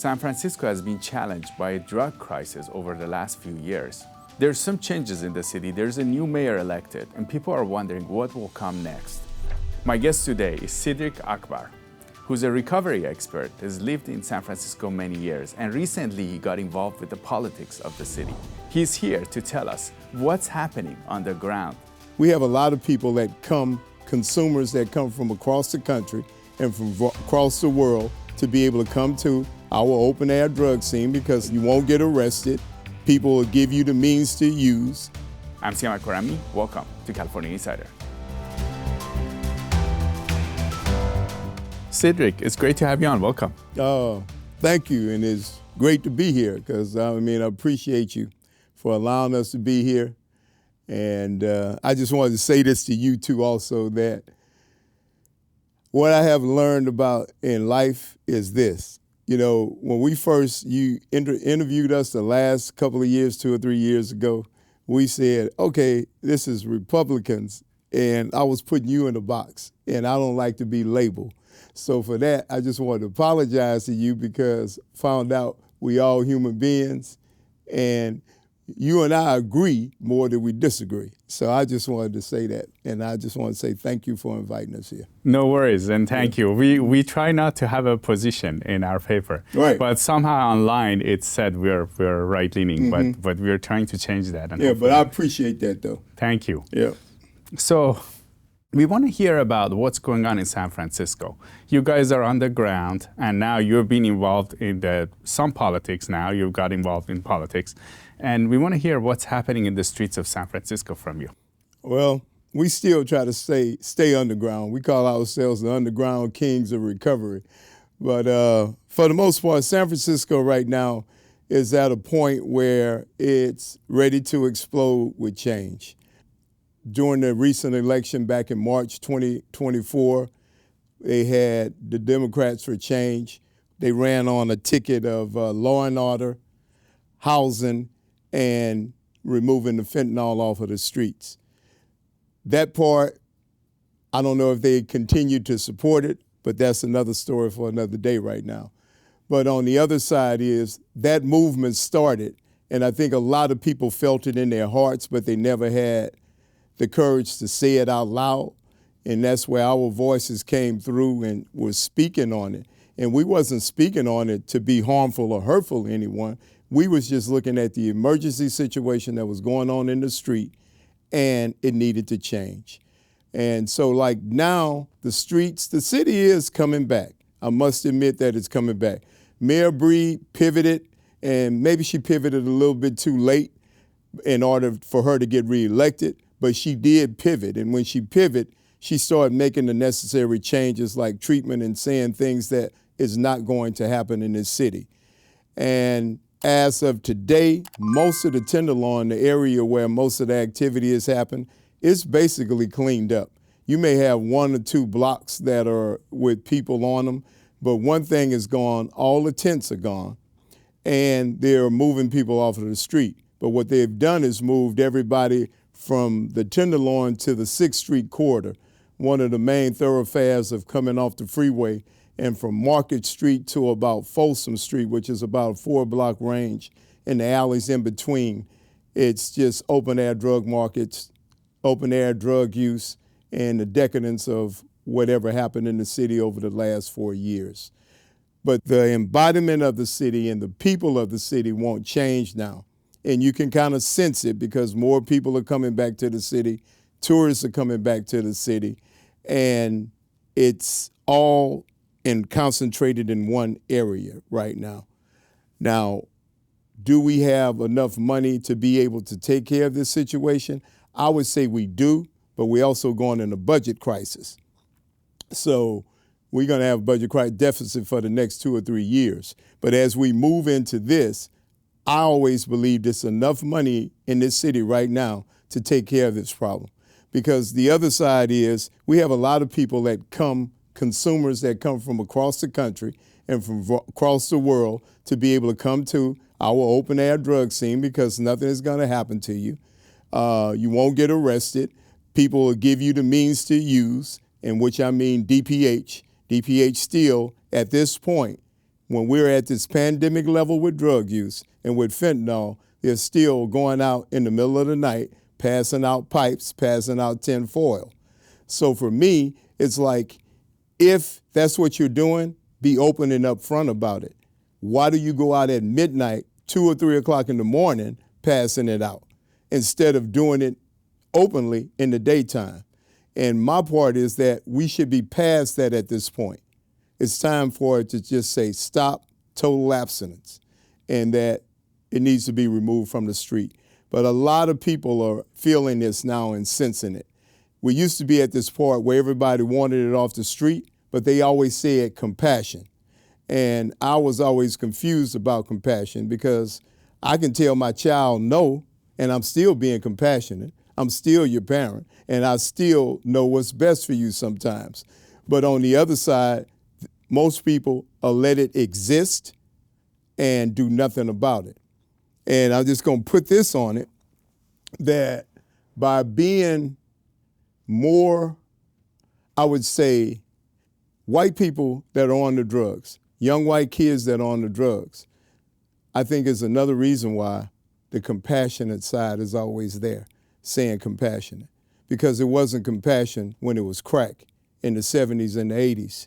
San Francisco has been challenged by a drug crisis over the last few years. There's some changes in the city, there's a new mayor elected, and people are wondering what will come next. My guest today is Cedric Akbar, who's a recovery expert, has lived in San Francisco many years, and recently he got involved with the politics of the city. He's here to tell us what's happening on the ground. We have a lot of people that come, consumers that come from across the country and from across the world to be able to come to our open air drug scene because you won't get arrested. People will give you the means to use. I'm Cedric Akbar. Welcome to California Insider. Cedric, it's great to have you on. Welcome. Thank you, and it's great to be here because I appreciate you for allowing us to be here. And I just wanted to say this to you too also, that what I have learned about in life is this. You know, when we first, you interviewed us the last couple of years, 2 or 3 years ago, we said, okay, this is Republicans, and I was putting you in a box, and I don't like to be labeled. So for that, I just wanted to apologize to you because found out we all human beings, and you and I agree more than we disagree. So I just wanted to say that, and I just want to say thank you for inviting us here. No worries, and thank you. We try not to have a position in our paper, right? But somehow online it said we're right-leaning, but we're trying to change that. And yeah, but I appreciate that though. Thank you. Yeah. So we want to hear about what's going on in San Francisco. You guys are on the ground, and now you've been involved in some politics now. You got involved in politics. And we want to hear what's happening in the streets of San Francisco from you. Well, we still try to stay underground. We call ourselves the underground kings of recovery. But for the most part, San Francisco right now is at a point where it's ready to explode with change. During the recent election back in March 2024, they had the Democrats for Change. They ran on a ticket of law and order, housing, and removing the fentanyl off of the streets. That part, I don't know if they continue to support it, but that's another story for another day right now. But on the other side is that movement started, and I think a lot of people felt it in their hearts, but they never had the courage to say it out loud. And that's where our voices came through and were speaking on it. And we wasn't speaking on it to be harmful or hurtful to anyone. We was just looking at the emergency situation that was going on in the street, and it needed to change. And so like now, the streets, the city is coming back. I must admit that it's coming back. Mayor Breed pivoted, and maybe she pivoted a little bit too late in order for her to get reelected, but she did pivot. And when she pivoted, she started making the necessary changes like treatment and saying things that is not going to happen in this city. And as of today, most of the Tenderloin, the area where most of the activity has happened, is basically cleaned up. You may have 1 or 2 blocks that are with people on them, but one thing is gone, all the tents are gone, and they're moving people off of the street. But what they've done is moved everybody from the Tenderloin to the 6th Street corridor, one of the main thoroughfares of coming off the freeway, and from Market Street to about Folsom Street, which is about a 4-block range, and the alleys in between. It's just open-air drug markets, open-air drug use, and the decadence of whatever happened in the city over the last 4 years. But the embodiment of the city and the people of the city won't change now. And you can kind of sense it because more people are coming back to the city, tourists are coming back to the city, and it's all concentrated in one area right now. Now, do we have enough money to be able to take care of this situation? I would say we do, but we're also going in a budget crisis. So we're going to have a budget deficit for the next 2 or 3 years. But as we move into this, I always believe there's enough money in this city right now to take care of this problem. Because the other side is we have a lot of people that come, consumers that come from across the country and from across the world to be able to come to our open air drug scene because nothing is going to happen to you. You won't get arrested. People will give you the means to use, in which I mean DPH. DPH still, at this point, when we're at this pandemic level with drug use and with fentanyl, they're still going out in the middle of the night, passing out pipes, passing out tin foil. So for me, it's like, if that's what you're doing, be open and upfront about it. Why do you go out at midnight, 2 or 3 o'clock in the morning, passing it out, instead of doing it openly in the daytime? And my part is that we should be past that at this point. It's time for it to just say stop, total abstinence, and that it needs to be removed from the street. But a lot of people are feeling this now and sensing it. We used to be at this part where everybody wanted it off the street, but they always said compassion. And I was always confused about compassion, because I can tell my child no, and I'm still being compassionate. I'm still your parent, and I still know what's best for you sometimes. But on the other side, most people let it exist and do nothing about it. And I'm just going to put this on it, that by being more, I would say, white people that are on the drugs, young white kids that are on the drugs, I think is another reason why the compassionate side is always there, saying compassionate. Because it wasn't compassion when it was crack in the 70s and the 80s,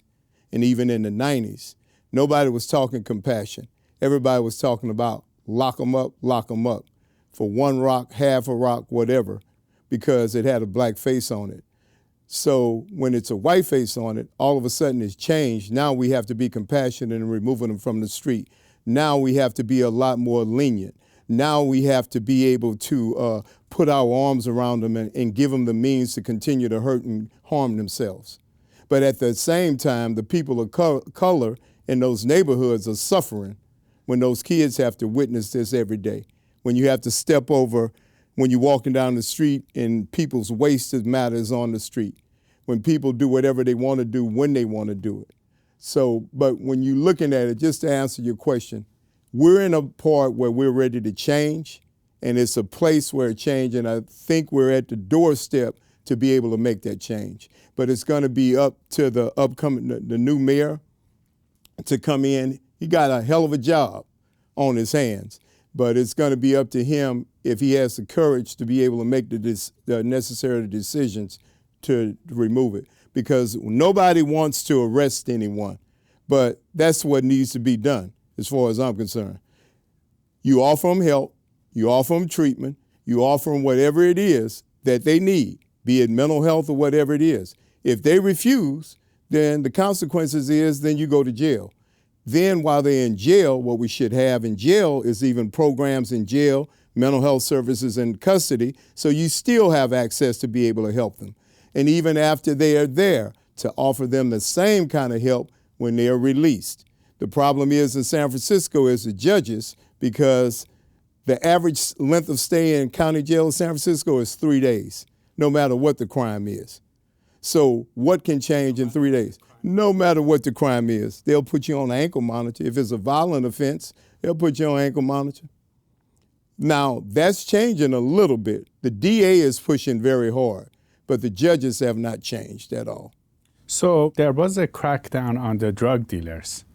and even in the 90s. Nobody was talking compassion. Everybody was talking about lock them up for one rock, half a rock, whatever, because it had a black face on it. So when it's a white face on it, all of a sudden it's changed. Now we have to be compassionate in removing them from the street. Now we have to be a lot more lenient. Now we have to be able to put our arms around them and give them the means to continue to hurt and harm themselves. But at the same time, the people of color in those neighborhoods are suffering when those kids have to witness this every day. When you have to step over, when you're walking down the street and people's wasted matters on the street. When people do whatever they want to do when they want to do it. So, but when you're looking at it, just to answer your question, we're in a part where we're ready to change, and it's a place where it change, and I think we're at the doorstep to be able to make that change. But it's going to be up to the new mayor to come in. He got a hell of a job on his hands, but it's going to be up to him if he has the courage to be able to make the necessary decisions to remove it, because nobody wants to arrest anyone, but that's what needs to be done as far as I'm concerned. You offer them help, you offer them treatment, you offer them whatever it is that they need, be it mental health or whatever it is. If they refuse, then the consequences is then you go to jail. Then while they're in jail, what we should have in jail is even programs in jail, mental health services in custody, so you still have access to be able to help them. And even after they are there, to offer them the same kind of help when they are released. The problem is in San Francisco is the judges, because the average length of stay in county jail in San Francisco is 3 days, no matter what the crime is. So what can change in 3 days? No matter what the crime is, they'll put you on an ankle monitor. If it's a violent offense, they'll put you on an ankle monitor. Now, that's changing a little bit. The DA is pushing very hard, but the judges have not changed at all. So there was a crackdown on the drug dealers.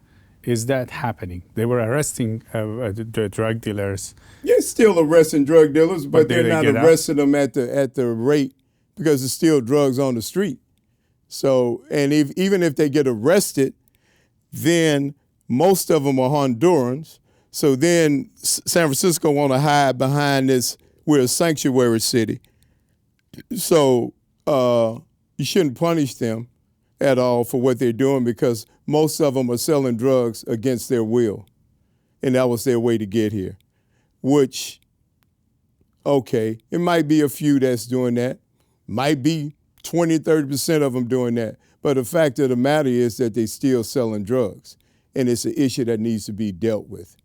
Is that happening? They were arresting the drug dealers. They're still arresting drug dealers, but they're not arresting them at the rate, because there's still drugs on the street. So, and even if they get arrested, then most of them are Hondurans. So then San Francisco want to hide behind this, we're a sanctuary city. So you shouldn't punish them at all for what they're doing, because most of them are selling drugs against their will. And that was their way to get here, which, okay, it might be a few that's doing that. Might be 20, 30% of them doing that. But the fact of the matter is that they still selling drugs. And it's an issue that needs to be dealt with.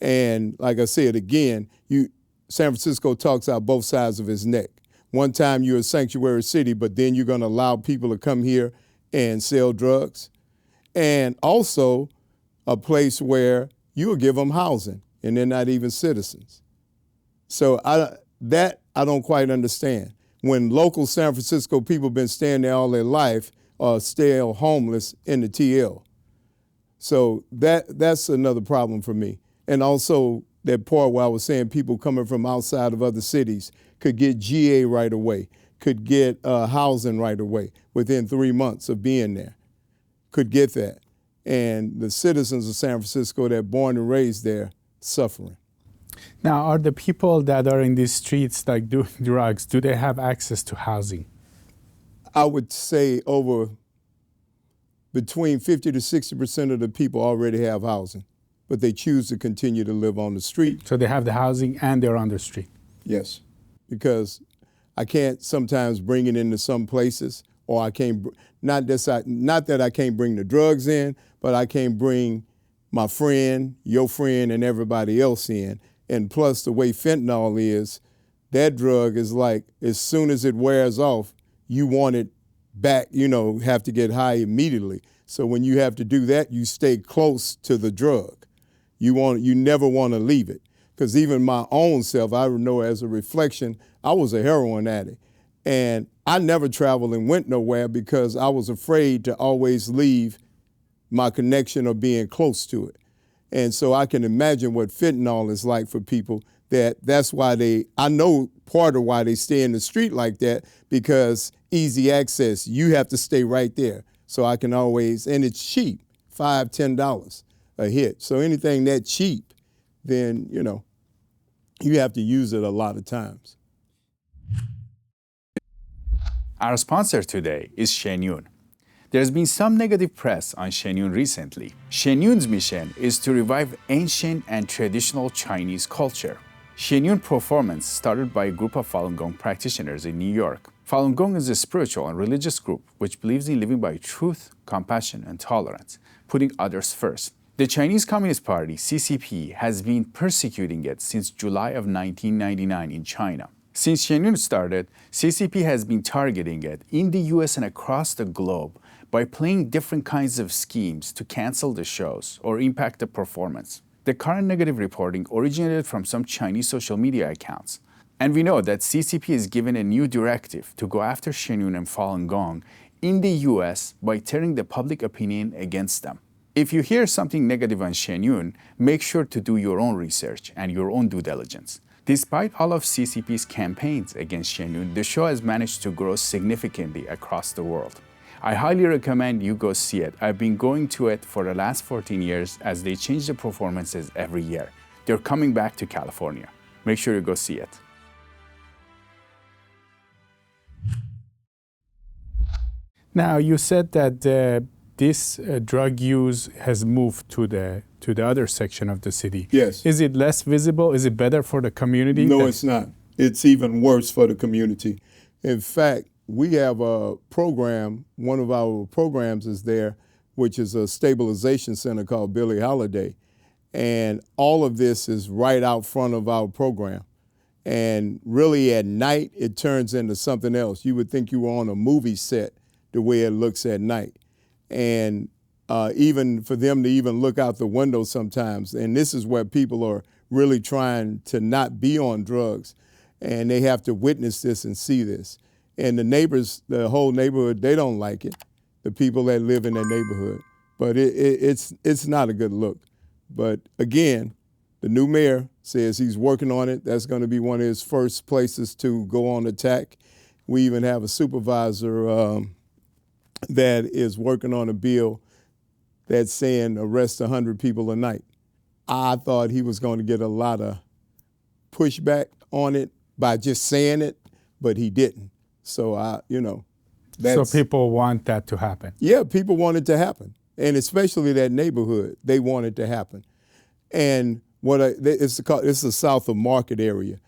And like I said, again, San Francisco talks out both sides of its neck. One time you're a sanctuary city, but then you're going to allow people to come here and sell drugs. And also a place where you will give them housing, and they're not even citizens. So I don't quite understand. When local San Francisco people been staying there all their life, still homeless in the TL. So that's another problem for me. And also that part where I was saying people coming from outside of other cities could get GA right away, could get housing right away within 3 months of being there, could get that. And the citizens of San Francisco that are born and raised there suffering. Now, are the people that are in these streets like doing drugs, do they have access to housing? I would say over between 50 to 60% of the people already have housing, but they choose to continue to live on the street. So they have the housing and they're on the street? Yes, because I can't sometimes bring it into some places, or I can't, not that I can't bring the drugs in, but I can't bring my friend, your friend, and everybody else in. And plus the way fentanyl is, that drug is like, as soon as it wears off, you want it back, have to get high immediately. So when you have to do that, you stay close to the drug. You never want to leave it. Because even my own self, I know as a reflection, I was a heroin addict. And I never traveled and went nowhere because I was afraid to always leave my connection or being close to it. And so I can imagine what fentanyl is like for people. That's why I know part of why they stay in the street like that, because easy access, you have to stay right there. So I can always, and it's cheap, $5, $10 a hit. So anything that cheap, then, you have to use it a lot of times. Our sponsor today is Shenyun. There's been some negative press on Shenyun recently. Shenyun's mission is to revive ancient and traditional Chinese culture. Shenyun Performance started by a group of Falun Gong practitioners in New York. Falun Gong is a spiritual and religious group which believes in living by truth, compassion, and tolerance, putting others first. The Chinese Communist Party, CCP, has been persecuting it since July of 1999 in China. Since Shenyun started, CCP has been targeting it in the US and across the globe by playing different kinds of schemes to cancel the shows or impact the performance. The current negative reporting originated from some Chinese social media accounts. And we know that CCP is given a new directive to go after Shenyun and Falun Gong in the US by turning the public opinion against them. If you hear something negative on Shenyun, make sure to do your own research and your own due diligence. Despite all of CCP's campaigns against Shenyun, the show has managed to grow significantly across the world. I highly recommend you go see it. I've been going to it for the last 14 years as they change the performances every year. They're coming back to California. Make sure you go see it. Now, you said that this drug use has moved to the other section of the city. Yes. Is it less visible? Is it better for the community? No, it's not. It's even worse for the community. In fact, we have a program, one of our programs is there, which is a stabilization center called Billie Holiday. And all of this is right out front of our program. And really at night, it turns into something else. You would think you were on a movie set the way it looks at night. And even for them to even look out the window sometimes, and this is where people are really trying to not be on drugs, and they have to witness this and see this. And the neighbors, the whole neighborhood, they don't like it, the people that live in that neighborhood. But it's not a good look. But again, the new mayor says he's working on it. That's going to be one of his first places to go on attack. We even have a supervisor that is working on a bill that's saying arrest 100 people a night. I thought he was going to get a lot of pushback on it by just saying it, but he didn't. So, so people want that to happen. Yeah, people want it to happen. And especially that neighborhood, they want it to happen. And it's the south of Market area.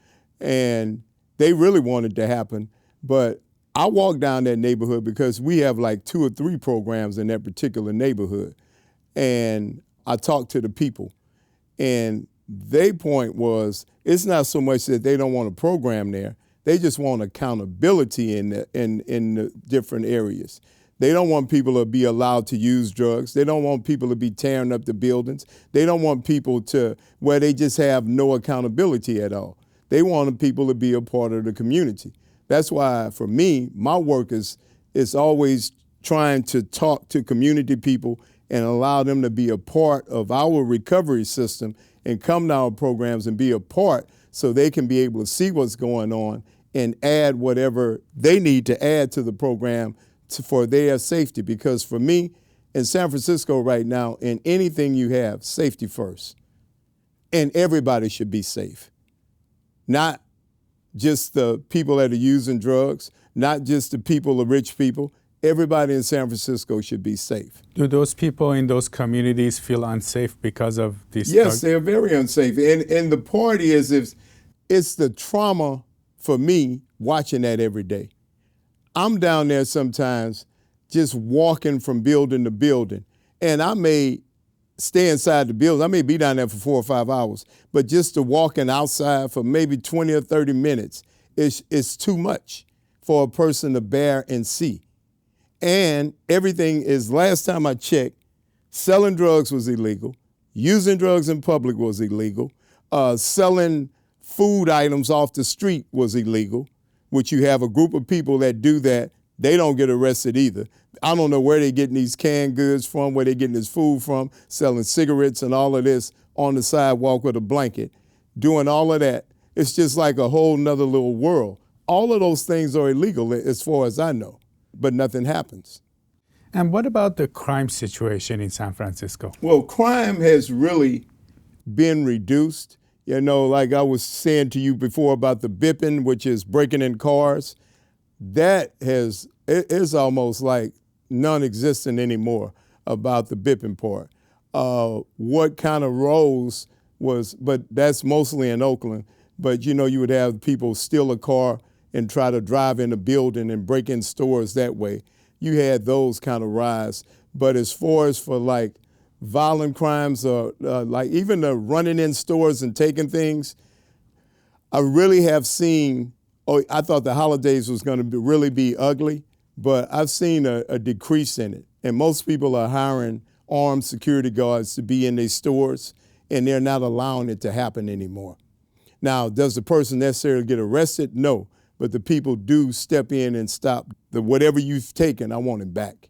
And they really want it to happen. But I walk down that neighborhood because we have like 2 or 3 programs in that particular neighborhood. And I talk to the people. And their point was, it's not so much that they don't want a program there. They just want accountability in the different areas. They don't want people to be allowed to use drugs. They don't want people to be tearing up the buildings. They don't want people where they just have no accountability at all. They want people to be a part of the community. That's why, for me, my work is always trying to talk to community people and allow them to be a part of our recovery system and come to our programs and be a part so they can be able to see what's going on and add whatever they need to add to the program for their safety. Because for me, in San Francisco right now, in anything you have, safety first. And everybody should be safe. Not just the people that are using drugs, not just the people, the rich people. Everybody in San Francisco should be safe. Do those people in those communities feel unsafe because of this? Yes, they're very unsafe. And the part is, if it's the trauma for me watching that every day. I'm down there sometimes just walking from building to building, and I may stay inside the building. I may be down there for 4 or 5 hours, but just to walking outside for maybe 20 or 30 minutes is too much for a person to bear and see. And everything is, last time I checked, selling drugs was illegal, using drugs in public was illegal, selling food items off the street was illegal, which you have a group of people that do that. They don't get arrested either. I don't know where they're getting these canned goods from, where they're getting this food from, selling cigarettes and all of this on the sidewalk with a blanket, doing all of that. It's just like a whole nother little world. All of those things are illegal as far as I know, but nothing happens. And what about the crime situation in San Francisco? Well, crime has really been reduced. You know, like I was saying to you before about the bipping, which is breaking in cars, that is almost like non-existent anymore about the bipping part. What kind of rose was, but that's mostly in Oakland, but you know, you would have people steal a car and try to drive in a building and break in stores that way. You had those kind of rise. But as far as for like violent crimes or like even the running in stores and taking things, I really have seen, I thought the holidays was going to really be ugly, but I've seen a decrease in it. And most people are hiring armed security guards to be in their stores, and they're not allowing it to happen anymore. Now, does the person necessarily get arrested? No, but the people do step in and stop whatever you've taken, I want it back.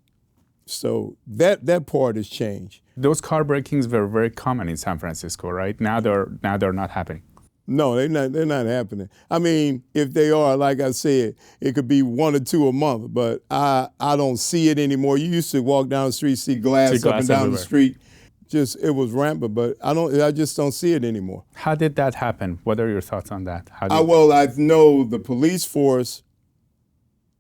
So that part has changed. Those car break-ins were very common in San Francisco, right? Now they're not happening. No, they're not happening. I mean, if they are, like I said, it could be 1 or 2 a month, but I don't see it anymore. You used to walk down the street, see glass up and down everywhere. The street. It was rampant, but I just don't see it anymore. How did that happen? What are your thoughts on that? Well, I know the police force,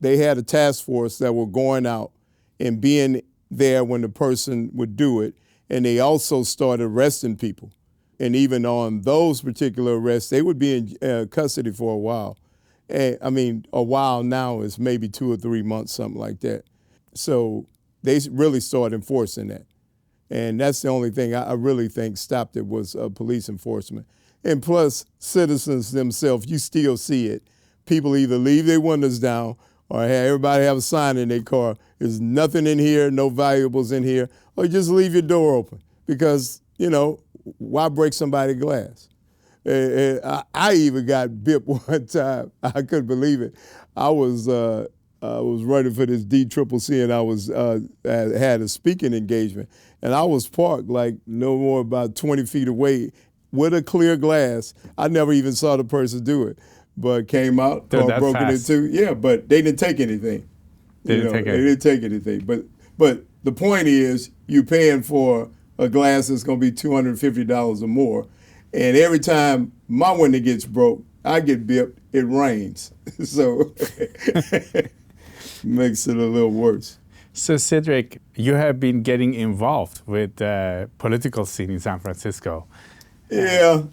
they had a task force that were going out and being there when the person would do it, and they also started arresting people. And even on those particular arrests, they would be in custody for a while. I mean, a while now is maybe 2 or 3 months, something like that. So they really started enforcing that. And that's the only thing I really think stopped it was police enforcement. And plus, citizens themselves, you still see it. People either leave their windows down or everybody have a sign in their car. There's nothing in here, no valuables in here, or just leave your door open because, you know, why break somebody's glass? I even got bipped one time. I couldn't believe it. I was running for this DCCC, and I had a speaking engagement, and I was parked like no more about 20 feet away with a clear glass. I never even saw the person do it, but came out, car broken into. Yeah, but they didn't take anything. They didn't take anything. But the point is, you're paying for a glass that's going to be $250 or more. And every time my window gets broke, I get bipped, it rains. So makes it a little worse. So Cedric, you have been getting involved with the political scene in San Francisco. Yeah,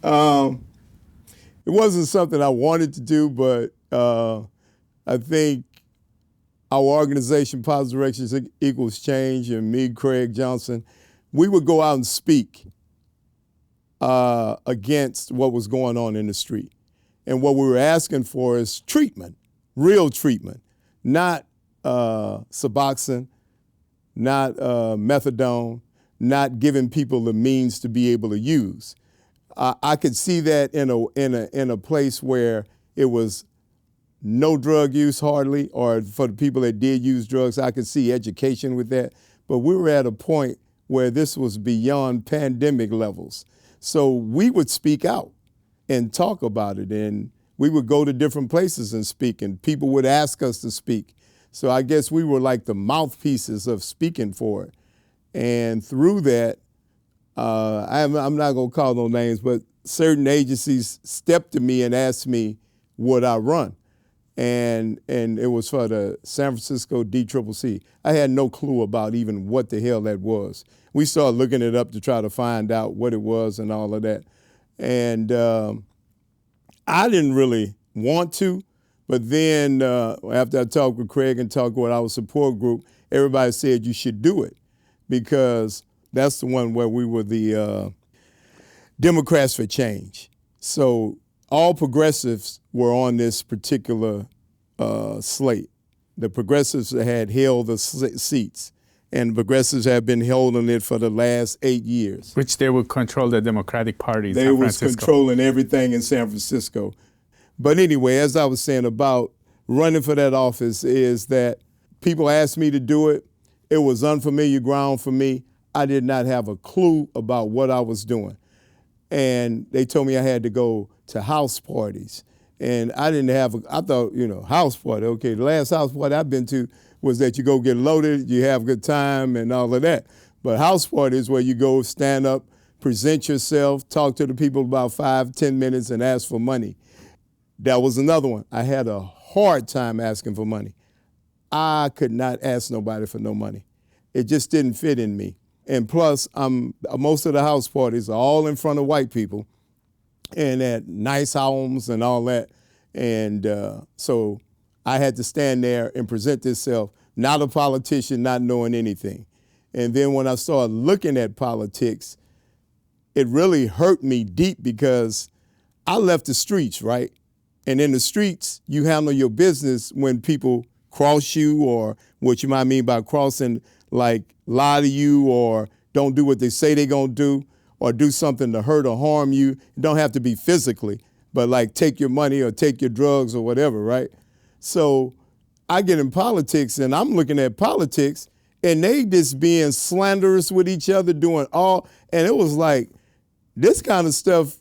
it wasn't something I wanted to do, but I think our organization, Positive Directions Equals Change, and me, Craig Johnson, we would go out and speak against what was going on in the street. And what we were asking for is treatment, real treatment, not Suboxone, not methadone, not giving people the means to be able to use. I could see that in a place where it was no drug use hardly, or for the people that did use drugs, I could see education with that. But we were at a point where this was beyond pandemic levels. So we would speak out and talk about it, and we would go to different places and speak, and people would ask us to speak. So I guess we were like the mouthpieces of speaking for it. And through that, I'm not going to call no names, but certain agencies stepped to me and asked me would I run. And it was for the San Francisco DCCC. I had no clue about even what the hell that was. We started looking it up to try to find out what it was and all of that. And I didn't really want to, but then after I talked with Craig and talked with our support group, everybody said you should do it because that's the one where we were the Democrats for Change. So all progressives were on this particular slate. The progressives had held the seats, and progressives have been holding it for the last 8 years. Which they would control the Democratic Party in They San was Francisco. controlling everything in San Francisco. But anyway, as I was saying about running for that office is that people asked me to do it. It was unfamiliar ground for me. I did not have a clue about what I was doing. And they told me I had to go to house parties. And I didn't have, I thought, house party. Okay, the last house party I've been to was that you go get loaded, you have a good time and all of that. But house party is where you go stand up, present yourself, talk to the people about 5-10 minutes and ask for money. That was another one. I had a hard time asking for money. I could not ask nobody for no money. It just didn't fit in me. And plus, most of the house parties are all in front of white people and at nice homes and all that. And so I had to stand there and present myself, not a politician, not knowing anything. And then when I started looking at politics, it really hurt me deep because I left the streets, right? And in the streets, you handle your business when people cross you, or what you might mean by crossing, like lie to you or don't do what they say they're going to do or do something to hurt or harm you. It don't have to be physically, but like take your money or take your drugs or whatever, right? So I get in politics and I'm looking at politics and they just being slanderous with each other, doing all, and it was like, this kind of stuff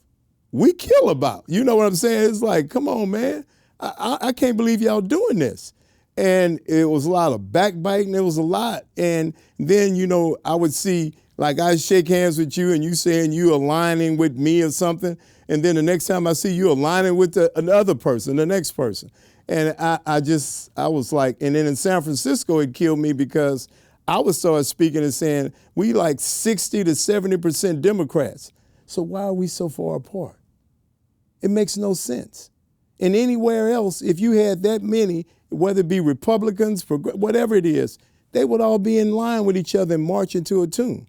we kill about. You know what I'm saying? It's like, come on, man. I can't believe y'all doing this. And it was a lot of backbiting. It was a lot. And then, I would see, like, I shake hands with you and you saying you aligning with me or something. And then the next time I see you aligning with another person, the next person. And I was like, and then in San Francisco, it killed me because I would start speaking and saying, we like 60 to 70% Democrats. So why are we so far apart? It makes no sense. And anywhere else, if you had that many, whether it be Republicans, whatever it is, they would all be in line with each other and marching to a tune.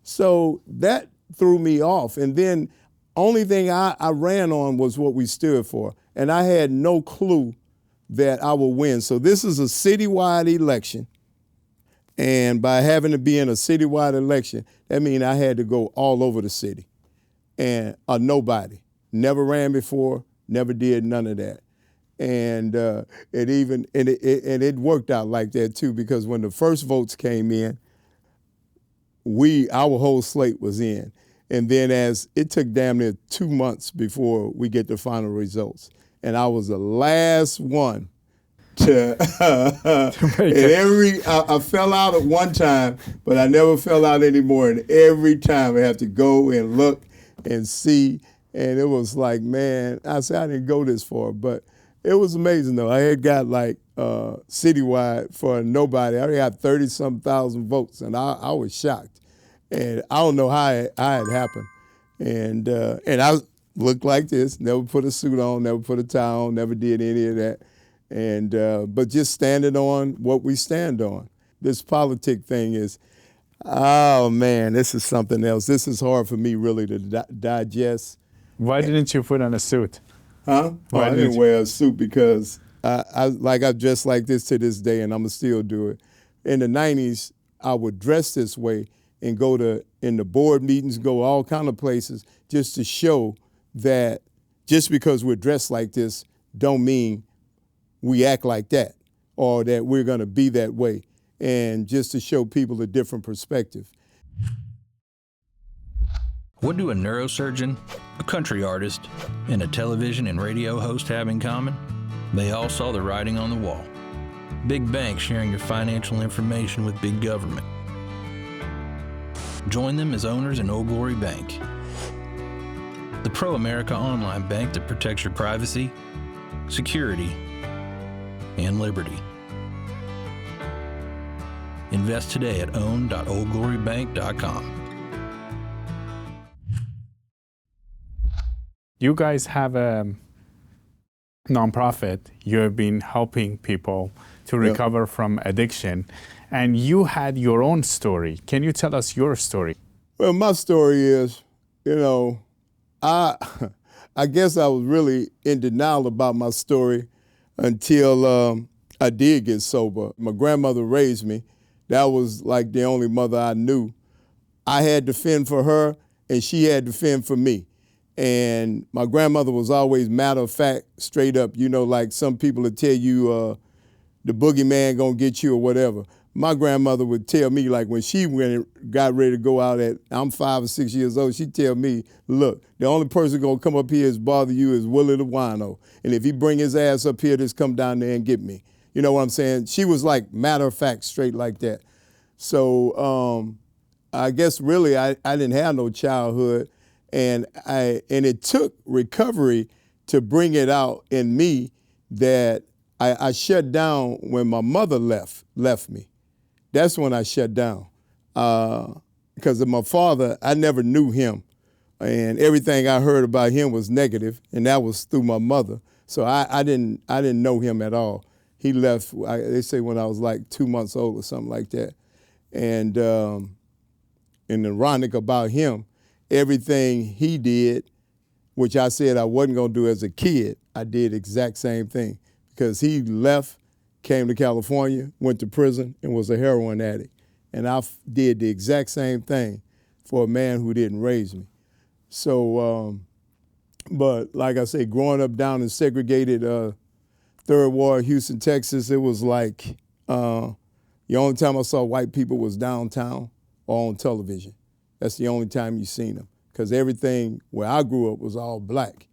So that threw me off. And then only thing I ran on was what we stood for. And I had no clue that I would win. So this is a citywide election. And by having to be in a citywide election, that means I had to go all over the city. And a nobody. Never ran before, never did none of that. And it worked out like that too, because when the first votes came in, our whole slate was in. And then it took damn near 2 months before we get the final results. And I was the last one to I fell out at one time, but I never fell out anymore. And every time I have to go and look and see. And it was like, man, I said I didn't go this far, but it was amazing though. I had got like citywide for nobody. I already got 30-some thousand votes, and I was shocked. And I don't know how it happened. And I looked like this, never put a suit on, never put a tie on, never did any of that. And but just standing on what we stand on. This politic thing is, oh man, this is something else. This is hard for me really to digest. Why didn't you put on a suit? Huh? I didn't wear a suit because I dress like this to this day, and I'm gonna still do it. In the 90s, I would dress this way and go in the board meetings, go all kind of places just to show that just because we're dressed like this don't mean we act like that or that we're gonna be that way, and just to show people a different perspective. What do a neurosurgeon, a country artist, and a television and radio host have in common? They all saw the writing on the wall. Big banks sharing your financial information with big government. Join them as owners in Old Glory Bank, the pro-America online bank that protects your privacy, security, and liberty. Invest today at own.oldglorybank.com. You guys have a nonprofit. You have been helping people to recover from addiction, and you had your own story. Can you tell us your story? Well, my story is, I guess I was really in denial about my story until I did get sober. My grandmother raised me. That was like the only mother I knew. I had to fend for her, and she had to fend for me. And my grandmother was always matter of fact, straight up. Like some people would tell you the boogeyman gonna get you or whatever. My grandmother would tell me, like when she got ready to go out I'm 5 or 6 years old, she'd tell me, look, the only person gonna come up here is bother you is Willie the Wino. And if he bring his ass up here, just come down there and get me. You know what I'm saying? She was like matter of fact, straight like that. So I guess really I didn't have no childhood. And it took recovery to bring it out in me that I shut down when my mother left me. That's when I shut down. Because of my father, I never knew him. And everything I heard about him was negative, and that was through my mother. So I didn't know him at all. He left, they say when I was like 2 months old or something like that. And ironic about him, everything he did, which I said I wasn't going to do as a kid, I did exact same thing because he left, came to California, went to prison, and was a heroin addict. And I did the exact same thing for a man who didn't raise me. So, but like I say, growing up down in segregated Third Ward, Houston, Texas, it was like the only time I saw white people was downtown or on television. That's the only time you seen them, because everything where I grew up was all black,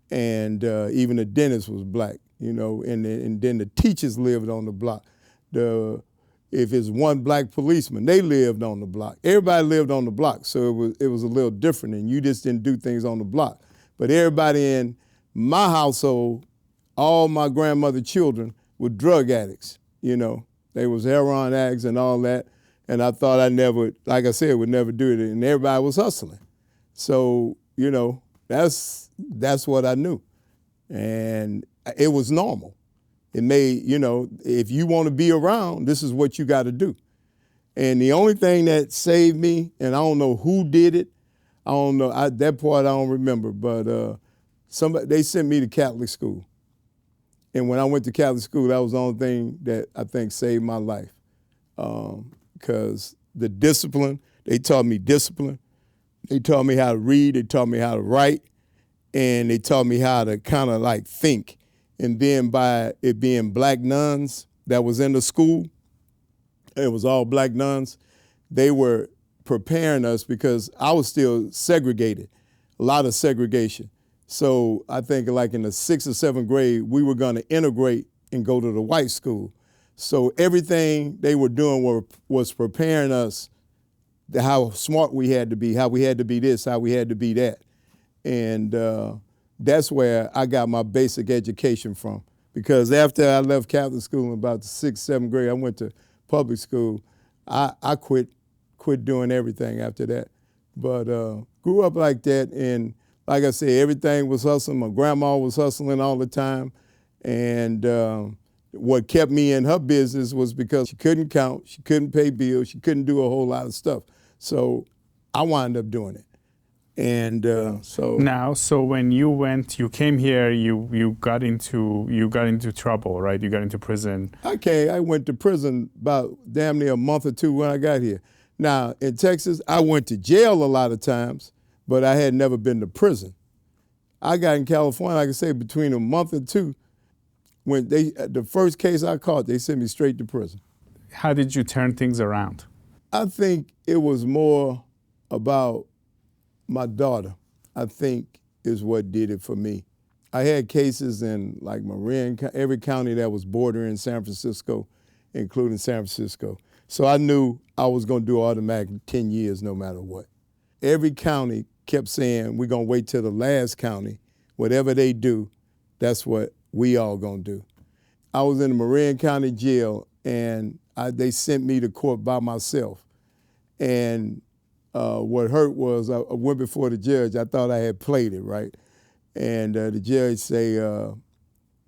and even the dentist was black, and then the teachers lived on the block. If it's one black policeman, they lived on the block. Everybody lived on the block, so it was a little different, and you just didn't do things on the block. But everybody in my household, all my grandmother's children were drug addicts. They was heroin addicts and all that. And I thought I never, like I said, would never do it. And everybody was hustling. So, that's what I knew. And it was normal. It made, if you want to be around, this is what you got to do. And the only thing that saved me, and I don't know who did it, I don't know, that part I don't remember, but they sent me to Catholic school. And when I went to Catholic school, that was the only thing that I think saved my life. Because the discipline, they taught me discipline. They taught me how to read, they taught me how to write, and they taught me how to kind of like think. And then by it being black nuns that was in the school, it was all black nuns, they were preparing us because I was still segregated, a lot of segregation. So I think like in the 6th or 7th grade, we were gonna integrate and go to the white school. So everything they were doing was preparing us to how smart we had to be, how we had to be this, how we had to be that. And that's where I got my basic education from. Because after I left Catholic school in about the 6th, 7th grade, I went to public school. I quit doing everything after that. But grew up like that, and like I said, everything was hustling. My grandma was hustling all the time. And what kept me in her business was because she couldn't count, she couldn't pay bills, she couldn't do a whole lot of stuff. So I wound up doing it. And so when you came here, you got into trouble, right? You got into prison. I went to prison about damn near a month or two when I got here. Now in Texas, I went to jail a lot of times, but I had never been to prison. I got in California, like I say, between a month and two. When the first case I caught, they sent me straight to prison. How did you turn things around? I think it was more about my daughter, I think, is what did it for me. I had cases in like Marin, every county that was bordering San Francisco, including San Francisco. So I knew I was going to do automatic 10 years no matter what. Every county kept saying, we're going to wait till the last county. Whatever they do, that's what we all going to do. I was in the Marin County Jail, and they sent me to court by myself. And what hurt was I went before the judge. I thought I had played it, right? And the judge say,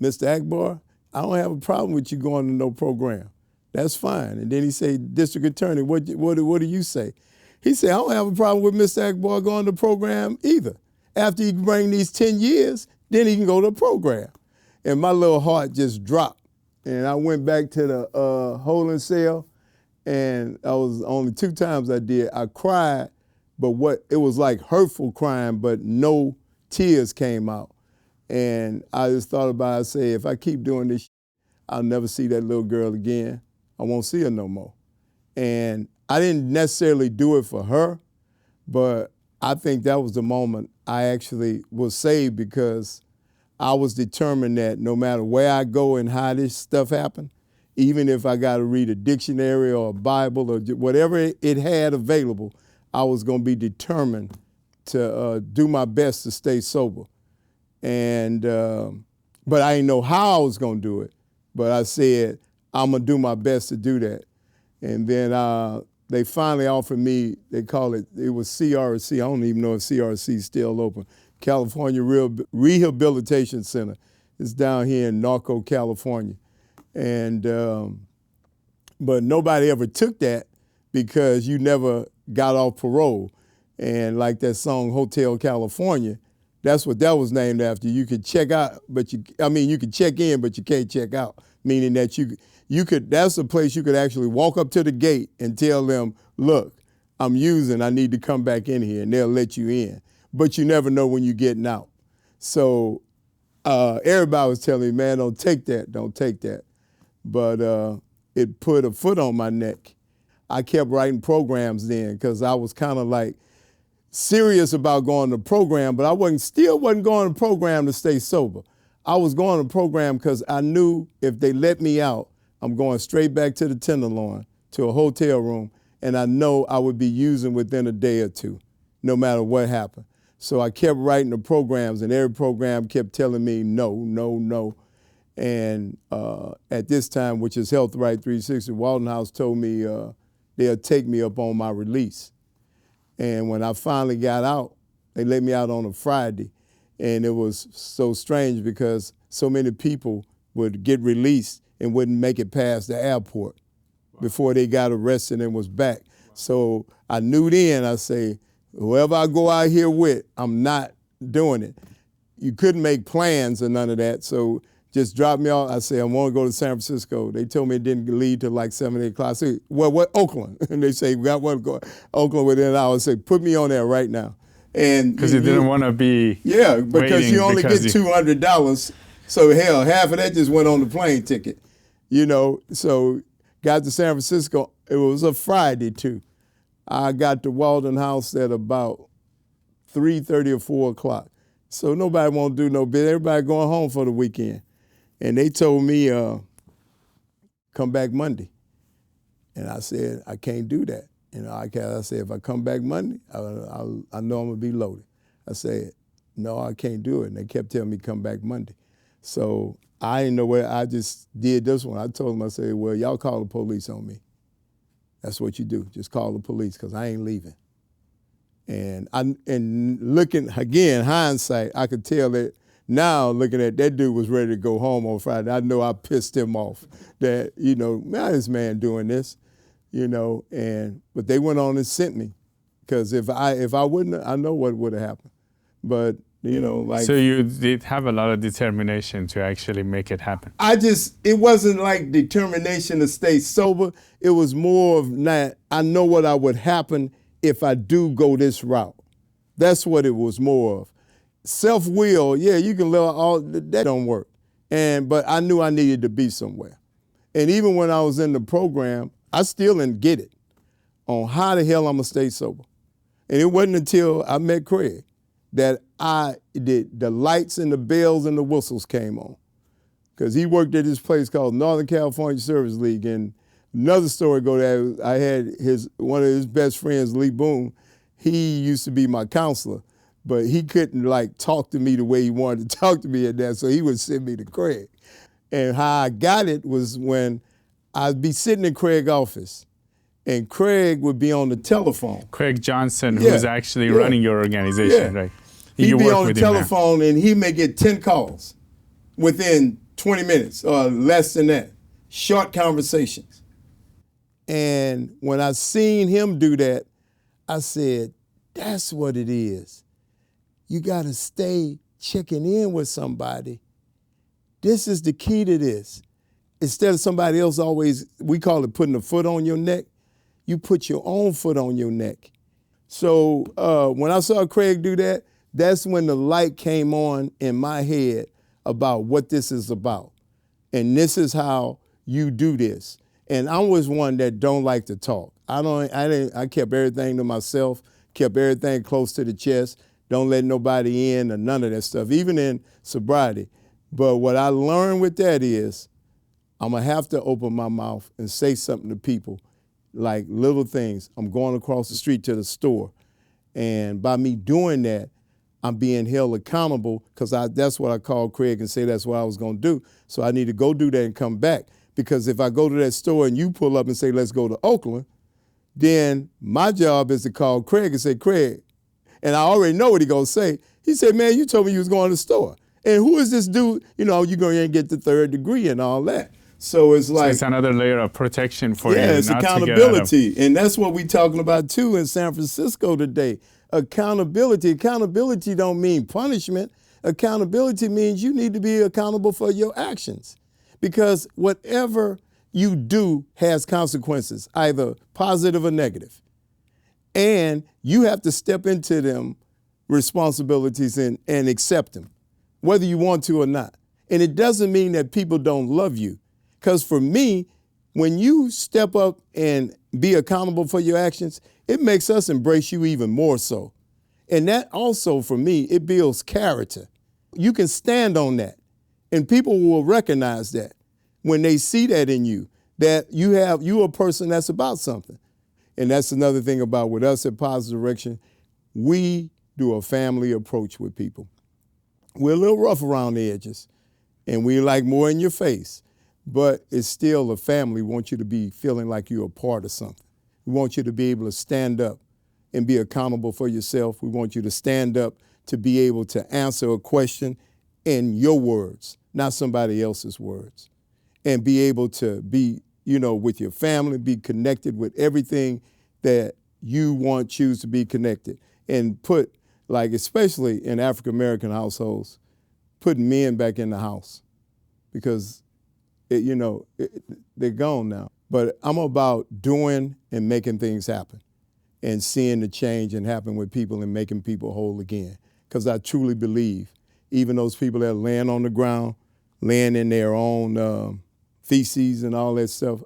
Mr. Akbar, I don't have a problem with you going to no program. That's fine. And then he say, District Attorney, what do you say? He said, I don't have a problem with Mr. Akbar going to the program either. After he bring these 10 years, then he can go to the program. And my little heart just dropped. And I went back to the holding cell, and I was only 2 times I did. I cried, but it was like hurtful crying, but no tears came out. And I just thought about it, I said, if I keep doing this, I'll never see that little girl again. I won't see her no more. And I didn't necessarily do it for her, but I think that was the moment I actually was saved, because I was determined that no matter where I go and how this stuff happened, even if I got to read a dictionary or a Bible or whatever it had available, I was going to be determined to do my best to stay sober. And but I didn't know how I was going to do it. But I said, I'm going to do my best to do that. And then they finally offered me, it was CRC. I don't even know if CRC is still open. California Rehabilitation Center. It's down here in Norco, California. And but nobody ever took that because you never got off parole. And like that song, Hotel California, that's what that was named after. You could check out, you could check in, but you can't check out. Meaning that you could, that's a place you could actually walk up to the gate and tell them, look, I need to come back in here, and they'll let you in. But you never know when you're getting out. So everybody was telling me, man, don't take that. But it put a foot on my neck. I kept writing programs then because I was kind of like serious about going to program, but I still wasn't going to program to stay sober. I was going to program because I knew if they let me out, I'm going straight back to the Tenderloin, to a hotel room, and I know I would be using within a day or two, no matter what happened. So I kept writing the programs, and every program kept telling me no, no, no. And at this time, which is Health Right 360, Walton House told me they'll take me up on my release. And when I finally got out, they let me out on a Friday. And it was so strange because so many people would get released and wouldn't make it past the airport before they got arrested and was back. So I knew then, I say, whoever I go out here with, I'm not doing it. You couldn't make plans or none of that, so just drop me off. I said, I want to go to San Francisco. They told me it didn't leave till like 7, 8 o'clock. I said, well, what, Oakland? And they say, we got one to go Oakland within an hour. I say, put me on there right now. And because you didn't want to be because you only get $200. So hell, half of that just went on the plane ticket, So got to San Francisco. It was a Friday too. I got to Walton House at about 3:30 or 4 o'clock. So nobody won't do no bit. Everybody going home for the weekend. And they told me, come back Monday. And I said, I can't do that. I said, if I come back Monday, I know I'm going to be loaded. I said, no, I can't do it. And they kept telling me come back Monday. So I didn't know where. I just did this one. I told them, I said, well, y'all call the police on me. That's what you do. Just call the police because I ain't leaving. And looking, again, hindsight, I could tell that now looking at that dude was ready to go home on Friday. I know I pissed him off that, man, this man doing this, but they went on and sent me because if I wouldn't, I know what would have happened. But, So you did have a lot of determination to actually make it happen. It wasn't like determination to stay sober. It was more of I know what would happen if I do go this route. That's what it was more of. Self-will, you can live that don't work. But I knew I needed to be somewhere. And even when I was in the program, I still didn't get it. on how the hell I'm gonna stay sober. And it wasn't until I met Craig that the lights and the bells and the whistles came on. Because he worked at this place called Northern California Service League. And another story go there, I had one of his best friends, Lee Boone, he used to be my counselor, but he couldn't like talk to me the way he wanted to talk to me at that, so he would send me to Craig. And how I got it was when I'd be sitting in Craig's office, and Craig would be on the telephone. Craig Johnson, who's actually running your organization, right? He'd be on the telephone, and he may get 10 calls within 20 minutes or less than that, short conversations. And when I seen him do that, I said, that's what it is. You gotta stay checking in with somebody. This is the key to this. Instead of somebody else always, we call it putting a foot on your neck, you put your own foot on your neck. So when I saw Craig do that, that's when the light came on in my head about what this is about. And this is how you do this. And I was one that don't like to talk. I kept everything to myself, kept everything close to the chest, don't let nobody in or none of that stuff, even in sobriety. But what I learned with that is I'm gonna have to open my mouth and say something to people, like little things. I'm going across the street to the store. And by me doing that, I'm being held accountable because that's what I called Craig and say that's what I was gonna do. So I need to go do that and come back. Because if I go to that store and you pull up and say, let's go to Oakland, then my job is to call Craig and say, Craig, and I already know what he's gonna say. He said, man, you told me you was going to the store. And who is this dude? You know, you're gonna get the third degree and all that. So it's like— it's another layer of protection for you. Yeah, it's accountability. And that's what we're talking about too in San Francisco today. Accountability. Accountability don't mean punishment. Accountability means you need to be accountable for your actions. Because whatever you do has consequences, either positive or negative. And you have to step into them responsibilities and accept them, whether you want to or not. And it doesn't mean that people don't love you. Because for me, when you step up and be accountable for your actions, it makes us embrace you even more so. And that also, for me, it builds character. You can stand on that. And people will recognize that when they see that in you, that you're a person that's about something. And that's another thing about with us at Positive Direction, we do a family approach with people. We're a little rough around the edges, and we like more in your face, but it's still a family. We want you to be feeling like you're a part of something. We want you to be able to stand up and be accountable for yourself. We want you to stand up to be able to answer a question in your words, not somebody else's words, and be able to be, with your family, be connected with everything that you choose to be connected, and put, like especially in African-American households, put men back in the house because, they're gone now. But I'm about doing and making things happen and seeing the change and happen with people and making people whole again. Because I truly believe even those people that are laying on the ground, laying in their own feces and all that stuff,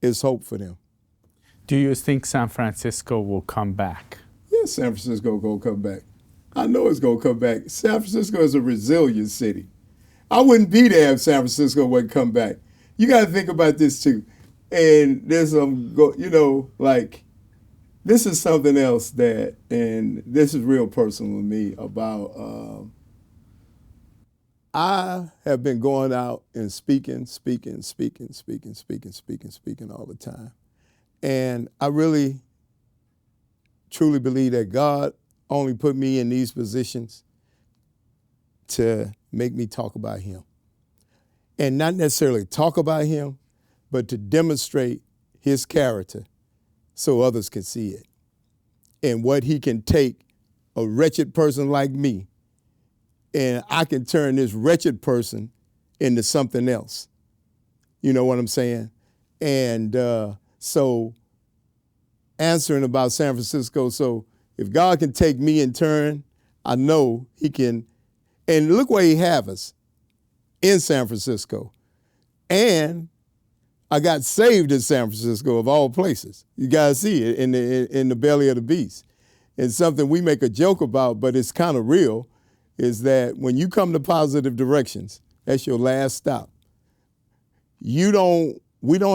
is hope for them. Do you think San Francisco will come back? Yes, San Francisco going to come back. I know it's going to come back. San Francisco is a resilient city. I wouldn't be there if San Francisco wouldn't come back. You got to think about this too. And there's this is something else and this is real personal to me about, I have been going out and speaking all the time. And I really, truly believe that God only put me in these positions to make me talk about him. And not necessarily talk about him, but to demonstrate his character so others can see it. And what he can take a wretched person like me, and I can turn this wretched person into something else. You know what I'm saying? And so answering about San Francisco, so if God can take me in turn, I know he can. And look where he have us, in San Francisco. And I got saved in San Francisco, of all places. You guys see it in the belly of the beast. And something we make a joke about, but it's kind of real, is that when you come to Positive Directions, that's your last stop. We don't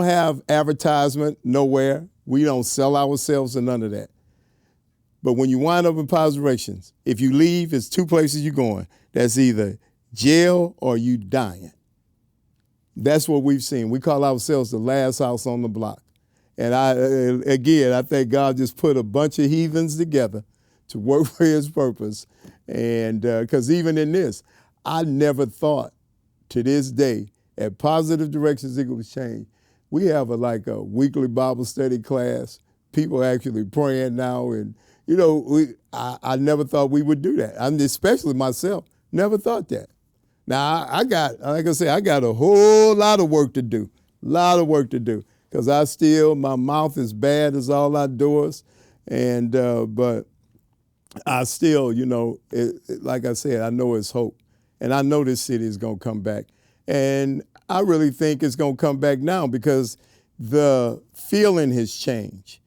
have advertisement nowhere. We don't sell ourselves or none of that. But when you wind up in Positive Directions, if you leave, it's two places you're going. That's either jail or you dying. That's what we've seen. We call ourselves the last house on the block. And I think God just put a bunch of heathens together to work for his purpose. And because even in this, I never thought to this day at Positive Directions it was changed. We have a weekly Bible study class. People actually praying now. And, I never thought we would do that. Especially myself, never thought that. Now, I got a whole lot of work to do, because my mouth is bad as all outdoors, and but I still, like I said, I know it's hope, and I know this city is going to come back, and I really think it's going to come back now because the feeling has changed.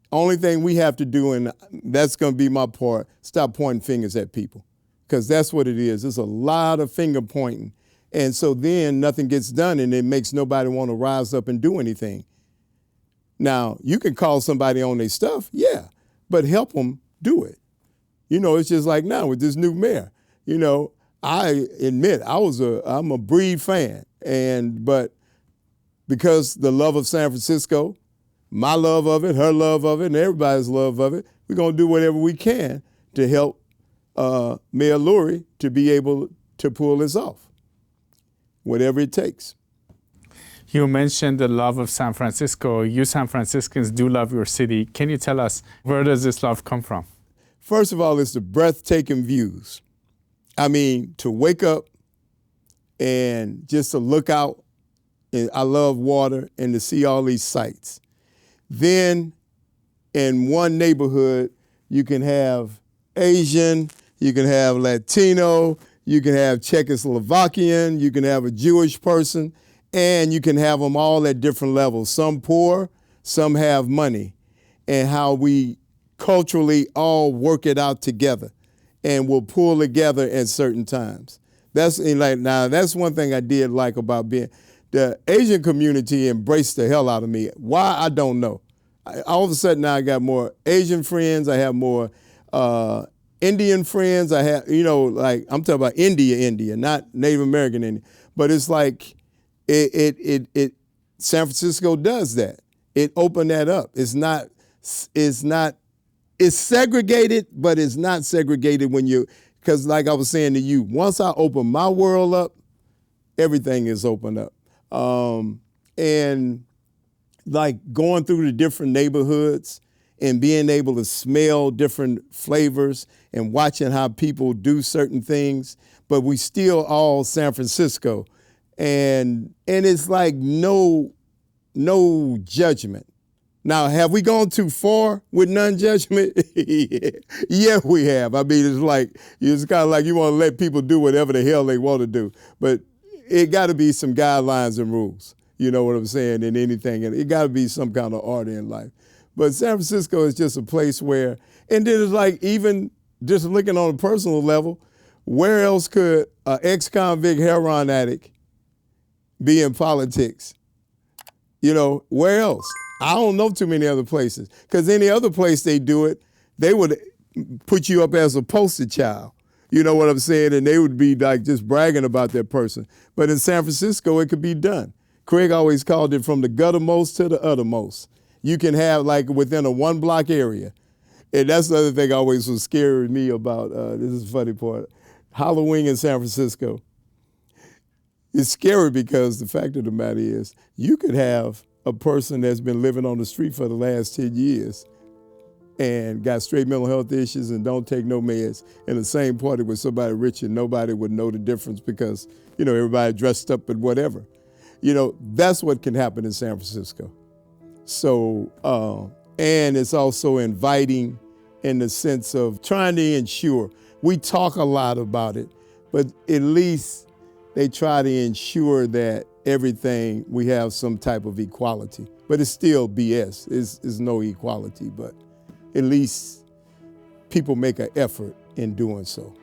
Only thing we have to do, and that's going to be my part, stop pointing fingers at people. Because that's what it is. There's a lot of finger pointing. And so then nothing gets done and it makes nobody want to rise up and do anything. Now, you can call somebody on their stuff, yeah, but help them do it. It's just like now with this new mayor. I admit I'm a Breed fan. But because the love of San Francisco, my love of it, her love of it, and everybody's love of it, we're going to do whatever we can to help Mayor Lurie to be able to pull this off, whatever it takes. You mentioned the love of San Francisco. You San Franciscans do love your city. Can you tell us, where does this love come from? First of all, it's the breathtaking views. I mean, to wake up and just to look out, and I love water, and to see all these sights. Then in one neighborhood, you can have Asian, you can have Latino, you can have Czechoslovakian, you can have a Jewish person, and you can have them all at different levels. Some poor, some have money, and how we culturally all work it out together and we'll pull together at certain times. That's one thing I did like about being, the Asian community embraced the hell out of me. Why, I don't know. All of a sudden now I got more Asian friends, I have more Indian friends. I have, I'm talking about India, not Native American India. But it's like San Francisco does that. It opened that up. It's segregated, but it's not segregated because like I was saying to you, once I open my world up, everything is opened up. And like going through the different neighborhoods and being able to smell different flavors and watching how people do certain things, but we still all San Francisco. And it's like no judgment. Now, have we gone too far with non-judgment? Yeah, we have. I mean, it's kind of like you want to let people do whatever the hell they want to do. But it got to be some guidelines and rules. You know what I'm saying? In anything. And it got to be some kind of order in life. But San Francisco is just a place where, and then it's like even just looking on a personal level, where else could an ex-convict heroin addict be in politics? Where else? I don't know too many other places. Because any other place they do it, they would put you up as a poster child. You know what I'm saying? And they would be like just bragging about that person. But in San Francisco, it could be done. Craig always called it from the guttermost to the uttermost. You can have like within a 1 block area. And that's the other thing always was scaring me about, this is the funny part, Halloween in San Francisco. It's scary because the fact of the matter is you could have a person that's been living on the street for the last 10 years and got straight mental health issues and don't take no meds in the same party with somebody rich and nobody would know the difference because, everybody dressed up and whatever. That's what can happen in San Francisco. So, and it's also inviting in the sense of trying to ensure. We talk a lot about it, but at least they try to ensure that everything we have some type of equality. But it's still BS. It's no equality, but at least people make an effort in doing so.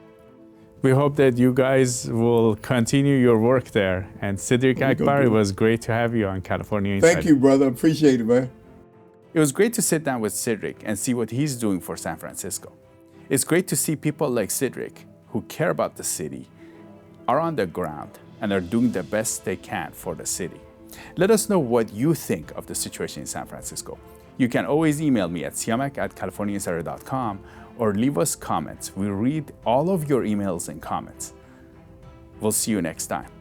We hope that you guys will continue your work there. And Cedric Akbar, it was great to have you on California Insider. Thank you, brother. Appreciate it, man. It was great to sit down with Cedric and see what he's doing for San Francisco. It's great to see people like Cedric who care about the city, are on the ground, and are doing the best they can for the city. Let us know what you think of the situation in San Francisco. You can always email me at siamak@californiainsider.com or leave us comments. We read all of your emails and comments. We'll see you next time.